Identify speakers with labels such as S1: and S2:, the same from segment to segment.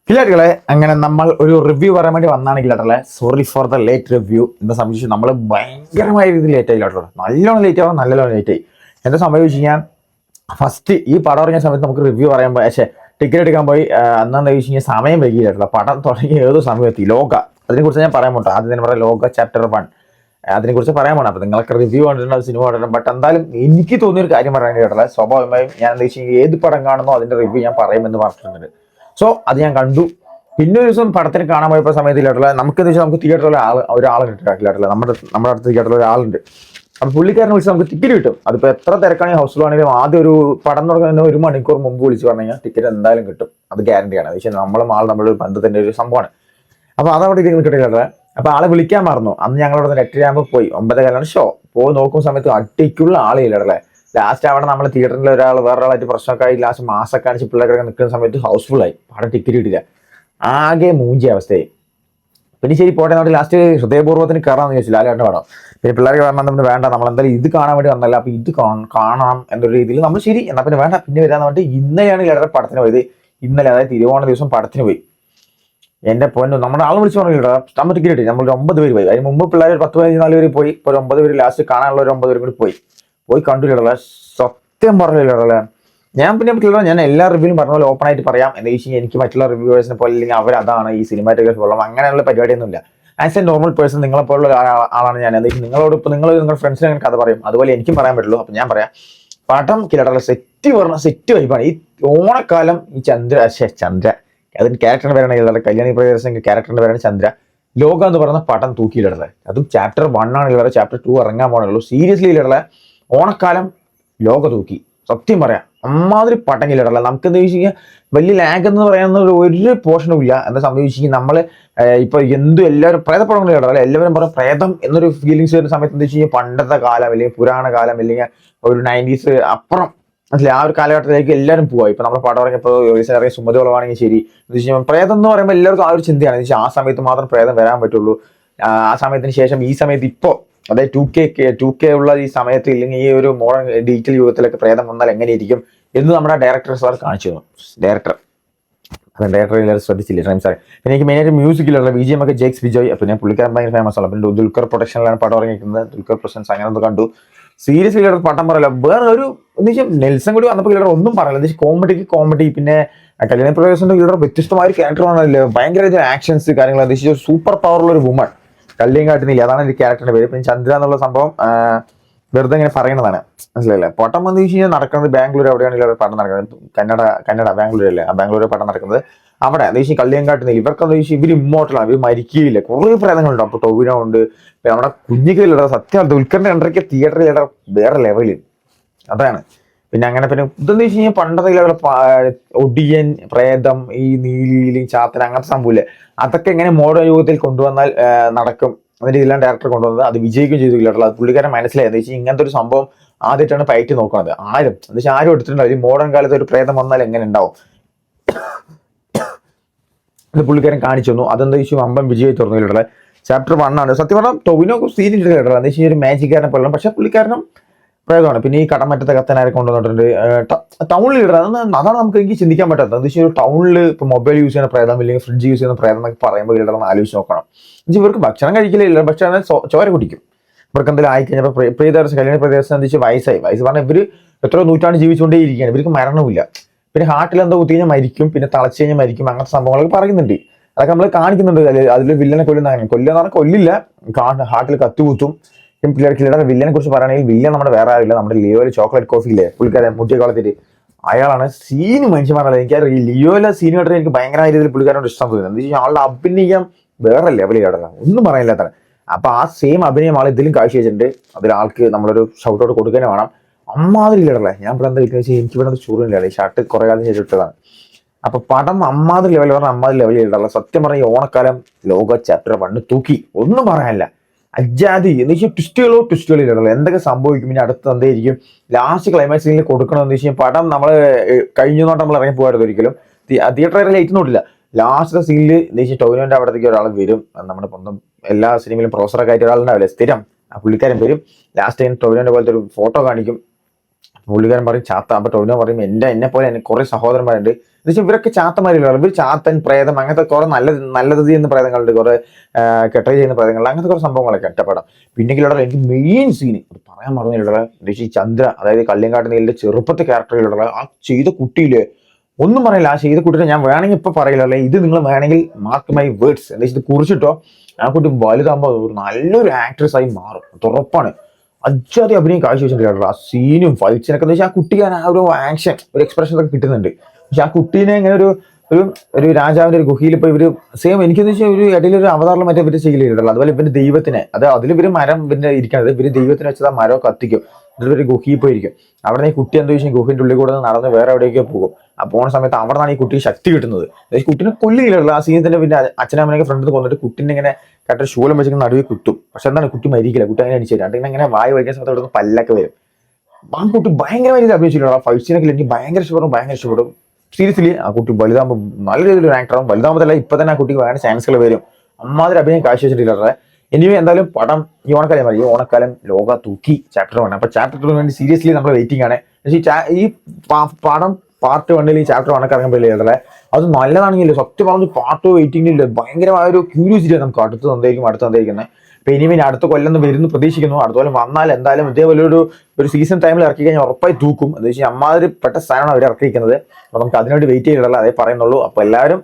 S1: കില്ലാടികളെ അങ്ങനെ നമ്മൾ ഒരു റിവ്യൂ പറയാൻ വേണ്ടി വന്നാണ് കില്ലാട്ടല്ലേ. Sorry for the late review. എന്താ സംബന്ധിച്ച് നമ്മൾ ഭയങ്കരമായ രീതിയിൽ ലേറ്റ് ആയി കില്ലാട്ടോ. നല്ലോണം ലേറ്റ് ആവാം, നല്ലോണം ലേറ്റ് ആയി. എന്താ സംഭവിച്ചു കഴിഞ്ഞാൽ ഫസ്റ്റ് ഈ പടം ഇറങ്ങിയ സമയത്ത് നമുക്ക് റിവ്യൂ പറയുമ്പോൾ ടിക്കറ്റ് എടുക്കാൻ പോയി. അന്നെന്താ ചോദിച്ചു കഴിഞ്ഞാൽ സമയം വൈകിയില്ല. പടം തുടങ്ങി ഏതോ സമയത്ത് ലോക അതിനെക്കുറിച്ച് ഞാൻ പറയാൻ പോട്ടോ. ആദ്യം തന്നെ പറയാം ലോക ചാപ്റ്റർ 1 അതിനെക്കുറിച്ച് പറയാൻ പോകണം. അപ്പോൾ നിങ്ങൾക്ക് റിവ്യൂ കണ്ടിട്ടുണ്ട്, സിനിമ കണ്ടിട്ടുണ്ട്. ബട്ട് എന്തായാലും എനിക്ക് തോന്നിയൊരു കാര്യം പറയാൻ കേട്ടല്ല. സ്വാഭാവികമായും ഞാൻ എന്താ വെച്ച് കഴിഞ്ഞാൽ ഏത് പടം കാണുന്നോ അതിന്റെ റിവ്യൂ ഞാൻ പറയുമെന്ന് പറഞ്ഞിട്ടുണ്ട്. സോ അത് ഞാൻ കണ്ടു. പിന്നെ ഒരു ദിവസം പടത്തിന് കാണാൻ പോയപ്പോൾ സമയത്തില്ലാട്ടുള്ള നമുക്ക് എന്താ വെച്ചാൽ നമുക്ക് തിയേറ്ററിൽ ഒരാളെ കിട്ടില്ല. നമ്മുടെ അടുത്ത് തിയേറ്ററിൽ ഒരാളുണ്ട്. അപ്പൊ പുള്ളിക്കാരനെ വിളിച്ച് നമുക്ക് ടിക്കറ്റ് കിട്ടും. അതിപ്പോൾ എത്ര തിരക്കാണെങ്കിൽ ഹൗസിലാണെങ്കിലും ആദ്യം ഒരു പടം തുടങ്ങുന്ന 1 മണിക്കൂർ മുമ്പ് വിളിച്ച് പറഞ്ഞു കഴിഞ്ഞാൽ ടിക്കറ്റ് എന്തായാലും കിട്ടും. അത് ഗ്യാരണ്ടിയാണ്. പക്ഷേ നമ്മളൊരു ബന്ധത്തിന്റെ ഒരു സംഭവമാണ്. അപ്പൊ അതവിടെ കിട്ടില്ല. അപ്പൊ ആളെ വിളിക്കാൻ മറന്നു. അന്ന് ഞങ്ങളവിടെ 8:30 പോയി. 9:00 ഷോ പോയി നോക്കുന്ന സമയത്ത് അടിക്കുള്ള ആളില്ലേ. ലാസ്റ്റ് അവിടെ നമ്മൾ തിയേറ്ററിൽ വേറൊരാളായിട്ട് പ്രശ്നമൊക്കെ ആയി ലാസ്റ്റ് മാസമൊക്കെ അടിച്ച് പിള്ളേരൊക്കെ നിൽക്കുന്ന സമയത്ത് ഹൗസ്ഫുൾ ആയി. അവിടെ ടിക്കറ്റ് കിട്ടില്ല. ആകെ മൂഞ്ചിയ അവസ്ഥയായി. പിന്നെ ശരി പോട്ടെ, നമ്മൾ ലാസ്റ്റ് ഹൃദയപൂർവ്വത്തിന് കയറാന്ന് ചോദിച്ചു ലാലേട്ടൻ്റെ പടം. പിന്നെ പിള്ളേർക്ക് പറഞ്ഞാൽ നമ്മൾ വേണ്ട, നമ്മൾ എന്തായാലും ഇത് കാണാൻ വേണ്ടി വന്നല്ല, അപ്പൊ ഇത് കാണണം എന്നൊരു രീതിയിൽ നമ്മൾ ശരി എന്നാൽ പിന്നെ വേണ്ട പിന്നെ വരാന്ന് പറഞ്ഞിട്ട് ഇന്നലെയാണ് ലാലേട്ടൻ പടത്തിന് പോയത്. ഇന്നലെ അതായത് തിരുവോണ ദിവസം പടത്തിന് പോയി. എന്റെ പൊന്നു നമ്മുടെ ആൾ വിളിച്ചു പറഞ്ഞില്ല നമ്മൾ ടിക്കറ്റ് കിട്ടി. നമ്മൾ 9 പേര് പോയി. അതിന് മുമ്പ് പിള്ളേർ 10-14 പേര് പോയി. ഇപ്പോൾ 9 പേര് ലാസ്റ്റ് കാണാനുള്ള ഒരു 9 പേരും കൂടി പോയി കണ്ടില്ല. സത്യം പറഞ്ഞില്ല. ഞാൻ ഞാൻ എല്ലാ റിവ്യൂലും പറഞ്ഞ പോലെ ഓപ്പൺ ആയിട്ട് പറയാം. എന്താ വെച്ച് കഴിഞ്ഞാൽ എനിക്ക് മറ്റുള്ള റിവ്യൂവേഴ്സിനെ പോലെ അല്ലെങ്കിൽ അവരതാണ് ഈ സിനിമാറ്റോഗ്രാഫി കൊള്ളാം അങ്ങനെയുള്ള പരിപാടിയൊന്നുമില്ല. ആസ് എ നോർമൽ പേഴ്സൺ നിങ്ങളെപ്പോലുള്ള ആളാണ് ഞാൻ. എന്താ വെച്ചാൽ നിങ്ങളോട് ഇപ്പോൾ നിങ്ങളുടെ ഫ്രണ്ട്സിനെ അങ്ങനെ കഥ പറയും, അതുപോലെ എനിക്കും പറയാൻ പറ്റുള്ളൂ. അപ്പം ഞാൻ പറയാം, പടം കിലടല സെറ്റ് വൈബാണ്. ഈ ഓണക്കാലം ഈ ചന്ദ്ര അതിന് ക്യാരക്ടറിന്റെ പേരാണ് കല്യാണി പ്രദേശം ക്യാരക്ടറിന്റെ പേരാണ് ചന്ദ്ര. ലോക എന്ന് പറയുന്ന പടം തൂക്കിയിടല്ലേ. അതും ചാപ്റ്റർ 1 ആണ് ഇല്ലാതെ ചാപ്റ്റർ 2 ഇറങ്ങാൻ പോകണുള്ളൂ. സീരിയസ്ലി ഇല്ലാതെ ഓണക്കാലം ലോക തൂക്കി. സത്യം പറയാം, അമ്മാതിരി പടങ്ങില്ലടല്ല. നമുക്ക് എന്താ വെച്ച് കഴിഞ്ഞാൽ വലിയ ലാഗ് എന്ന് പറയുന്ന ഒരു പോർഷനും ഇല്ല. എന്താ സംഭവിച്ചു നമ്മൾ ഇപ്പൊ എല്ലാവരും പ്രേതപ്പടങ്ങൾ ഇടല്ല. എല്ലാവരും പറയും പ്രേതം എന്നൊരു ഫീലിങ്സ് വരുന്ന സമയത്ത് എന്താ വെച്ച് കഴിഞ്ഞാൽ പണ്ടത്തെ കാലം അല്ലെങ്കിൽ പുരാണ കാലം അല്ലെങ്കിൽ ഒരു 90s അപ്പുറം മനസ്സിലായി ആ ഒരു കാലഘട്ടത്തിലേക്ക് എല്ലാവരും പോവാ. ഇപ്പൊ നമ്മുടെ പടം ഇറങ്ങിയപ്പോൾ അറിയാം സുമതി വളവാണെങ്കിൽ ശരി എന്ന് വെച്ച് കഴിഞ്ഞാൽ പ്രേതം എന്ന് പറയുമ്പോൾ എല്ലാവർക്കും ആ ഒരു ചിന്തയാണ്. എന്ന് വെച്ചാൽ ആ സമയത്ത് മാത്രം പ്രേതം വരാൻ പറ്റുള്ളൂ. ആ സമയത്തിന് ശേഷം ഈ സമയത്ത് ഇപ്പോ അതായത് 2K ഉള്ള ഈ സമയത്ത് ഇല്ലെങ്കിൽ ഈ ഒരു മോഡേൺ ഡിജിറ്റൽ യുഗത്തിലൊക്കെ പ്രേതം വന്നാൽ എങ്ങനെയിരിക്കും എന്ന് നമ്മുടെ ഡയറക്ടർ സാർ കാണിച്ചു തന്നു. ഡയറക്ടർ എല്ലാവരും ശ്രദ്ധിച്ചില്ല. സാറേ പിന്നെ എനിക്ക് മെയിനായിട്ട് മ്യൂസിക്കിലുള്ള BGM ഒക്കെ ജേക്സ് ബിജോയ്. പിന്നെ പുള്ളിക്കാരൻ ഭയങ്കര ഫേമസ് ആണ്. പിന്നെ ദുൽഖർ പ്രൊഡക്ഷനിലാണ് പടം ഇറങ്ങിയിരിക്കുന്നത്. ദുൽഖർ പ്രൊഡക്ഷൻസ് അങ്ങനെ ഒന്ന് കണ്ടു. സീരിയസ്ലി പടം പറയല്ല. വേറെ ഒരു എന്ന് വെച്ചാൽ നെൽസൺ കൂടി വന്നപ്പോൾ ഇല്ലട ഒന്നും പറയില്ല. എന്താ വെച്ചാൽ കോമഡി പിന്നെ കല്യാണ പ്രവേശന്റെ ഇല്ലട വ്യത്യസ്തമായ ഒരു ക്യാരക്ടറാണല്ലോ. ഭയങ്കര ആക്ഷൻസ് കാര്യങ്ങൾ. എന്താ വെച്ചാൽ സൂപ്പർ പവറുള്ള ഒരു വുമൺ കല്ലിയും കാട്ടുന്നില്ല. അതാണ് ഒരു ക്യാരക്ടറിന്റെ പേര്. പിന്നെ ചന്ദ്ര എന്നുള്ള സംഭവം വെറുതെ ഇങ്ങനെ പറയുന്നതാണ്. മനസ്സിലായില്ലേ. പട്ടം വന്നു വെച്ച് കഴിഞ്ഞാൽ നടക്കുന്നത് ബാംഗ്ലൂർ എവിടെയാണ് പടം നടക്കുന്നത്. കന്നഡ ബാംഗ്ലൂർ അല്ലേ. ആ ബാംഗ്ലൂർ പടം നടക്കുന്നത് അവിടെ എന്താ വെച്ചാൽ കല്ലിയും കാട്ടുന്നില്ല. ഇവർക്ക് എന്താ വെച്ചാൽ ഇവർ ഇമ്മോർട്ടലാണ്. ഇവർ മരിക്കുകയില്ല. കുറേ പ്രേതങ്ങളുണ്ട്. അപ്പൊ ടോവിനോ ഉണ്ട്. നമ്മുടെ കുഞ്ഞിക്കയിലിട സത്യം ദുൽഖറിന്റെ എൻട്രിക്ക് തിയേറ്ററിലിട വേറെ ലെവലിൽ അതാണ്. പിന്നെ ഇതെന്ന് വെച്ച് കഴിഞ്ഞാൽ പണ്ടത്തെ ഒടിയൻ പ്രേതം ഈ നീലി ചാത്തൻ അങ്ങനത്തെ സംഭവമില്ലേ അതൊക്കെ എങ്ങനെ മോഡേൺ യുഗത്തിൽ കൊണ്ടുവന്നാൽ നടക്കും അതിന്റെ ഇതിലാണ് ഡയറക്ടർ കൊണ്ടുവന്നത്. അത് വിജയിക്കും ചെയ്തു ഇല്ലാട്ടുള്ള. അത് പുള്ളിക്കാരൻ മനസ്സിലായി. എന്താ വെച്ചാൽ ഇങ്ങനത്തെ ഒരു സംഭവം ആദ്യമായിട്ടാണ് പയറ്റി നോക്കുന്നത്. എന്താ വെച്ചാൽ ആരും എടുത്തിട്ടുണ്ടാവും. ഈ മോഡേൺ കാലത്ത് ഒരു പ്രേതം വന്നാൽ എങ്ങനെ ഉണ്ടാവും അത് പുള്ളിക്കാരൻ കാണിച്ചു തന്നു. അതെന്താ വെച്ചാൽ വമ്പൻ വിജയമായി തുറന്നു ഇല്ലാട്ടുള്ള. ചാപ്റ്റർ 1 ആണ്. സത്യം പറഞ്ഞാൽ ടൊവിനോ സീൻ ഇട്ടില്ല. എന്താ വെച്ചാൽ ഒരു മാജിക്കാരനെ പോലെ പക്ഷെ പുള്ളിക്കാരനും പ്രേതമാണ്. പിന്നെ ഈ കടമറ്റത്തെ കത്തനാരെ കൊണ്ടുവന്നിട്ടുണ്ട്. ടൗണിൽ ഇടുന്നത് അതാണ് നമുക്ക് എനിക്ക് ചിന്തിക്കാൻ പറ്റാത്തത്. എന്താ വെച്ചാൽ ഒരു ടൗണിൽ ഇപ്പോൾ മൊബൈൽ യൂസ് ചെയ്യുന്ന പ്രേതം അല്ലെങ്കിൽ ഫ്രിഡ്ജ് യൂസ് ചെയ്യുന്ന പ്രേതം എന്നൊക്കെ പറയുമ്പോൾ ഇടണമെന്ന് ആലോചിച്ച് നോക്കണം. എന്നുവെച്ചാൽ ഇവർക്ക് ഭക്ഷണം കഴിക്കില്ല. പക്ഷേ ചോര കുടിക്കും. ഇവർക്ക് എന്തെങ്കിലും ആയിക്കഴിഞ്ഞപ്പോൾ കല്യാണ പ്രദേശം എന്താ വെച്ചാൽ വയസ്സ് പറഞ്ഞാൽ ഇവർ എത്രയോ നൂറ്റാണ്ട് ജീവിച്ചുകൊണ്ടേ ഇരിക്കുകയാണ്. ഇവർക്ക് മരണമില്ല. പിന്നെ ഹാർട്ടിൽ എന്തോ കുത്തി കഴിഞ്ഞാൽ മരിക്കും. പിന്നെ തളച്ചു കഴിഞ്ഞാൽ മരിക്കും. അങ്ങനത്തെ സംഭവങ്ങളൊക്കെ പറയുന്നുണ്ട്. അതൊക്കെ നമ്മൾ കാണിക്കുന്നുണ്ട്. അതിൽ വില്ലനെ കൊല്ലുന്ന പറഞ്ഞാൽ കൊല്ലില്ല. ഹാർട്ടിൽ കത്തുകുത്തും. പിള്ളേർക്ക് വില്ലനെ കുറിച്ച് പറയുകയാണെങ്കിൽ വില്ലൻ നമ്മുടെ വേറെ ആരില്ല. നമ്മുടെ ലിയോയിലെ ചോക്ലേറ്റ് കോഫി ഇല്ലേ പുള്ളിക്കാരൻ മുട്ടിയെ കളത്തിട്ട് അയാളാണ് സീന് മനുഷ്യന്മാരല്ല. എനിക്ക് ലിയോയിലെ സീന് കേട്ടിട്ട് എനിക്ക് ഭയങ്കര രീതിയിൽ പുള്ളിക്കാരോട് ഇഷ്ടം തോന്നുന്നത്. എന്താ വെച്ചാൽ ആളുടെ അഭിനയം വേറെ ലെവലിൽ കിടക്കാം. ഒന്നും പറയാനില്ലാത്ത. അപ്പൊ ആ സെയിം അഭിനയം ആൾ ഇതിലും കാഴ്ച വെച്ചിട്ടുണ്ട്. അതിൽ ആൾക്ക് നമ്മളൊരു ഷൗട്ട് ഔട്ട് കൊടുക്കാനേ വേണം. അമ്മാതിരി ഇടല്ലേ. ഞാൻ ഇവിടെ എന്താ വെച്ചാൽ എനിക്ക് ഇവിടെ ചൂടില്ല. ഈ ഷർട്ട് കുറെ കാലം ചെയ്തിട്ടതാണ്. അപ്പൊ പടം അമ്മാതിരി ലെവൽ പറഞ്ഞാൽ അമ്മാതിരി ലെവലിൽ ഇടല്ല. സത്യം പറഞ്ഞ ഈ ഓണക്കാലം ലോക ചാപ്റ്റർ 1 തൂക്കി. ഒന്നും പറയാനില്ല. അജാതി എന്ന് വെച്ചാൽ ട്വിസ്റ്റുകളില്ല. എന്തൊക്കെ സംഭവിക്കും ഇനി അടുത്ത് എന്തായിരിക്കും ലാസ്റ്റ് ക്ലൈമാക്സ് സീനിൽ കൊടുക്കണമെന്ന് വെച്ച് കഴിഞ്ഞാൽ പടം നമ്മൾ കഴിഞ്ഞോട്ട് നമ്മൾ ഇറങ്ങി പോകാറുണ്ട്. ഒരിക്കലും തിയേറ്ററിൽ ലേറ്റ് നോട്ടില്ല. ലാസ്റ്റ് സീനിൽ എന്ന് വെച്ചാൽ ടോവിനോന്റെ അവിടത്തേക്ക് ഒരാൾ വരും. നമ്മുടെ സ്വന്തം എല്ലാ സിനിമയിലും പ്രൊഫസറൊക്കെ ആയിട്ട് ഒരാളുണ്ടാവില്ലേ സ്ഥിരം. ആ പുള്ളിക്കാരൻ വരും. ലാസ്റ്റ് ടൈം ടോവിനോന്റെ പോലത്തെ ഒരു ഫോട്ടോ കാണിക്കും. പുള്ളിക്കാരൻ പറയും ചാത്ത. അപ്പൊ ടോവിനോ പറയും എന്നെ പോലെ കുറെ സഹോദരന്മാരുണ്ട്. വെച്ചാൽ ഇവരൊക്കെ ചാത്തന്മാരില്ല, ഇവർ ചാത്തൻ പ്രേതം അങ്ങനത്തെ കുറെ നല്ലത് ചെയ്യുന്ന പ്രേതങ്ങളുണ്ട്, കുറെ കെട്ട ചെയ്യുന്ന പ്രേതങ്ങൾ, അങ്ങനത്തെ കുറെ സംഭവങ്ങളൊക്കെ ഒറ്റപ്പെടാം. പിന്നെങ്കിലുള്ള എനിക്ക് മെയിൻ സീന് പറയാൻ മറന്നില്ല, ഈ ചന്ദ്ര, അതായത് കള്ളിയങ്കാട്ട് നീലിന്റെ ചെറുപ്പത്തെ ക്യാരക്ടറിലുള്ള ആ ചെയ്ത കുട്ടിയില് ഒന്നും പറയില്ല. ആ ചെയ്ത കുട്ടിയെ ഞാൻ വേണമെങ്കിൽ ഇപ്പൊ പറയില്ല, ഇത് നിങ്ങൾ വേണമെങ്കിൽ മാർക്ക് മൈ വേർഡ്സ്, എന്താ ഇത് കുറിച്ചിട്ടോ, ആ കുട്ടി വലുതാകുമ്പോൾ ഒരു നല്ലൊരു ആക്ട്രസ് ആയി മാറും, ഉറപ്പാണ്. അജാതി അഭിനയം കാഴ്ചവെച്ചിട്ടുണ്ട്. ആ സീനും ഫൈറ്റ്സിനൊക്കെ വെച്ചാൽ ആ കുട്ടിക്ക് ആ ഒരു ആക്ഷൻ, ഒരു എക്സ്പ്രഷൻ ഒക്കെ കിട്ടുന്നുണ്ട്. പക്ഷെ ആ കുട്ടീനെ ഇങ്ങനെ ഒരു ഒരു ഒരു രാജാവിന്റെ ഒരു ഗുഹയിൽ ഇപ്പൊ ഇവര് സെയിം എനിക്കെന്ന് വെച്ചാൽ ഒരു ഇടയിലൊരു അവതാറിൽ മറ്റേ ഇവര് ചെയ്യലുണ്ടല്ലോ, അതുപോലെ ഇവര് ദൈവത്തിനെ അതിൽ ഇവര് മരം പിന്നെ ഇരിക്കുന്നത്, ഇവര് ദൈവത്തിന് വെച്ചത് ആ മരം കത്തിക്കും, എന്നിട്ട് ഒരു ഗുഹയിൽ പോയിരിക്കും. അവിടെ ഈ കുട്ടി എന്താ വെച്ചാൽ ഗുഹിന്റെ ഉള്ളിൽ കൂടെ നടന്ന് വേറെ എവിടേക്കോ പോകും. ആ പോണ സമയത്ത് അവിടെ നിന്നാണ് ഈ കുട്ടിക്ക് ശക്തി കിട്ടുന്നത്. കുട്ടിനെ കൊല്ലുകയില്ല. ആ സീനത്തിന്റെ പിന്നെ അച്ഛനമ്മനൊക്കെ ഫ്രണ്ടിൽ കൊണ്ടിട്ട് കുട്ടിനെ ഇങ്ങനെ കറക്റ്റ് ശൂലം വെച്ചിട്ട് നടുവിൽ കുത്തും. പക്ഷെ എന്താണ് കുട്ടി മരിക്കില്ല, കുട്ടി അങ്ങനെ അടിച്ചു തരാം. ഇങ്ങനെ വായി വഴിക്കുന്ന സമയത്ത് അവിടെ പല്ലൊക്കെ വരും. ആ കുട്ടി ഭയങ്കരമായി അഭിനയിച്ചിട്ടുണ്ട്. ആ ഫൈറ്റ് സീനൊക്കെ എനിക്ക് ഭയങ്കര ഇഷ്ടപ്പെടും. സീരിയസ്ലി ആ കുട്ടി വലുതാകുമ്പോൾ നല്ല രീതിയിൽ ഒരു ആക്ടറാവും. വലുതാകുമ്പോഴല്ല ഇപ്പൊ തന്നെ ആ കുട്ടിക്ക് ഭയങ്കര ചാൻസുകൾ വരും. അമ്മാതിരി അഭിനയം കാഴ്ചവെച്ചിട്ടില്ല. ഇനി എന്തായാലും പടം ഈ ഓണക്കാലം ലോക തൂക്കി ചാപ്റ്റർ 1. അപ്പൊ ചാപ്റ്റർ 2 വേണ്ടി സീരിയസ്ലി നമ്മൾ വെയിറ്റിംഗ് ആണ്. ഈ പടം പാർട്ട് 1 ഈ ചാപ്റ്റർ 1 ഇറങ്ങുമ്പോഴേ അത് നല്ലതാണെങ്കിലോ സത്യം പറഞ്ഞു പാർട്ട് വെയിറ്റിംഗിൽ ഭയങ്കരമായ ഒരു ക്യൂരിയോസിറ്റി നമുക്ക് അടുത്ത് തന്നിരിക്കുന്നത്. അപ്പൊ ഇനി അടുത്ത കൊല്ലം വരുന്നു പ്രതീക്ഷിക്കുന്നു. അടുത്ത കൊല്ലം വന്നാൽ എന്തായാലും ഇതേപോലെ ഒരു സീസൺ ടൈമിൽ ഇറക്കി കഴിഞ്ഞാൽ ഉറപ്പായി തൂക്കും. എന്താ വെച്ചാൽ അമ്മാതിരി പെട്ട സാധനമാണ് അവർ ഇറക്കിയിരിക്കുന്നത്. അപ്പൊ നമുക്ക് അതിനുവേണ്ടി വെയിറ്റ് ചെയ്തിട്ടുള്ള അതേ പറയുന്നുള്ളൂ. അപ്പൊ എല്ലാവരും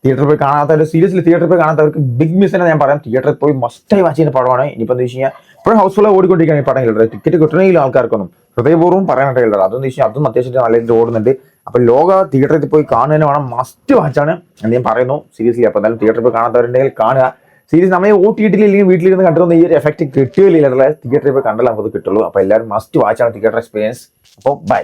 S1: തിയേറ്ററിൽ പോയി കാണാത്തവർ, സീരിയസ്ലി തിയേറ്ററിൽ പോയി കാണാത്തവർക്ക് ബിഗ് മിസ് തന്നെ ഞാൻ പറയാം. തിയേറ്ററിൽ പോയി മസ്റ്റായി വാച്ച് ചെയ്യുന്ന പടമാണ്. ഇനിയിപ്പോൾ എന്താ വെച്ച് കഴിഞ്ഞാൽ ഇപ്പോഴും ഹൗസ്ഫുള്ളായി ഓടിക്കൊണ്ടിരിക്കുകയാണ് ഈ പടം. ഇല്ലത് ടിക്കറ്റ് കിട്ടണമെങ്കിൽ ആൾക്കാർക്കൊന്നും ഹൃദയപൂർവ്വം പറയാനായിട്ട് ഇല്ലത്. അതെന്ന് വെച്ചാൽ അതും അത്യാവശ്യം നല്ല രീതിയിൽ ഓടുന്നുണ്ട്. അപ്പൊ ലോക തിയേറ്ററിൽ പോയി കാണുന്നതിന് വേണം, മസ്റ്റ് വാച്ചാണ് എന്ന് ഞാൻ പറയുന്നു സീരിയസ്ലി. അപ്പൊ എന്തായാലും തിയേറ്ററിൽ പോയി കാണാത്തവരുണ്ടെങ്കിൽ കാണുക. സീരീസ് നമ്മളെ OTT അല്ലെങ്കിൽ വീട്ടിലിരുന്ന് കണ്ടിരുന്ന ഈ ഒരു എഫക്ട് കിട്ടുകയില്ല. തിയേറ്ററിൽ പോയി കണ്ടാൽ നമുക്ക് കിട്ടുള്ളൂ. അപ്പൊ എല്ലാവരും മസ്റ്റ് വാച്ചാണ് തിയേറ്റർ എക്സ്പീരിയൻസ്. അപ്പോൾ ബൈ.